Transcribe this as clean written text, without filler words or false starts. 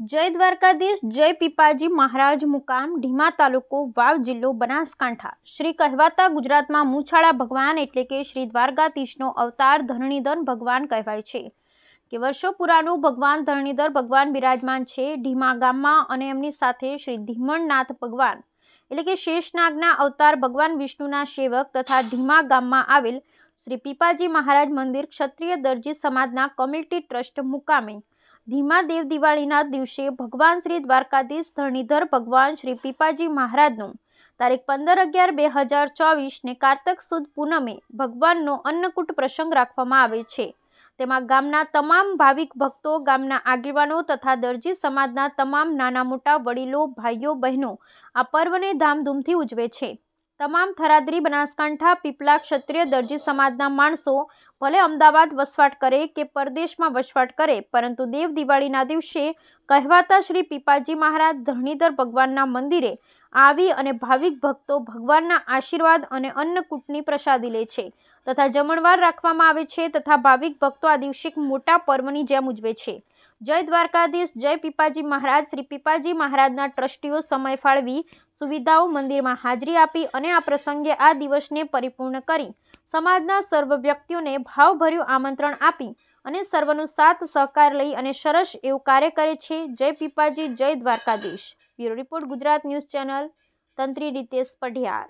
જય દ્વારકાધીશ જય પીપાજી મહારાજ મુકામ ઢીમા તાલુકો વાવ જિલ્લો બનાસકાંઠા। શ્રી કહેવાતા ગુજરાતમાં મૂછાળા ભગવાન એટલે કે શ્રી દ્વારકાધીશનો અવતાર ધરણીધર ભગવાન કહેવાય છે કે વર્ષો પુરાનું ભગવાન ધરણીધર ભગવાન બિરાજમાન છે ઢીમા ગામમાં અને એમની સાથે શ્રી ધીમણનાથ ભગવાન એટલે કે શેષનાગના અવતાર ભગવાન વિષ્ણુના સેવક તથા ઢીમા ગામમાં આવેલ શ્રી પીપાજી મહારાજ મંદિર ક્ષત્રિય દરજી સમાજના કમ્યુનિટી ટ્રસ્ટ મુકામે ઢીમા દેવ દિવાળીના દિવસે ભગવાન શ્રી દ્વારકાધીશ ધરણીધર ભગવાન શ્રી પીપાજી મહારાજનું તારીખ 15/11/2024 ને કારતક સુદ પૂનમે ભગવાનનો અન્નકૂટ પ્રસંગ રાખવામાં આવે છે। તેમાં ગામના તમામ ભાવિક ભક્તો, ગામના આગેવાનો તથા દરજી સમાજના તમામ નાના મોટા વડીલો, ભાઈઓ બહેનો આ પર્વને ધામધૂમથી ઉજવે છે। તમામ થરાદરી બનાસકાંઠા પીપલા ક્ષત્રિય દરજી સમાજના માણસો ભલે અમદાવાદ વસવાટ કરે કે પરદેશમાં વસવાટ કરે, પરંતુ દેવ દિવાળીના દિવસે કહેવાતા શ્રી પીપાજી મહારાજ ધરણીધર ભગવાનના મંદિરે આવી અને ભાવિક ભક્તો ભગવાનના આશીર્વાદ અને અન્નકૂટની પ્રસાદી લે છે તથા જમણવાર રાખવામાં આવે છે તથા ભાવિક ભક્તો આ દિવસે એક મોટા પર્વની જેમ ઉજવે છે। જય દ્વારકાધીશ જય પીપાજી મહારાજ। શ્રી પીપાજી મહારાજના ટ્રસ્ટીઓ સમય ફાળવી સુવિધાઓ મંદિરમાં હાજરી આપી અને આ પ્રસંગે આ દિવસને પરિપૂર્ણ કરી સમાજના સર્વ વ્યક્તિઓને ભાવભર્યું આમંત્રણ આપી અને સર્વનો સાથ સહકાર લઈ અને સરસ એવું કાર્ય કરે છે। જય પીપાજી જય Dwarkadhish. Bureau report Gujarat news channel, તંત્રી રીતેશ પઢિયાર।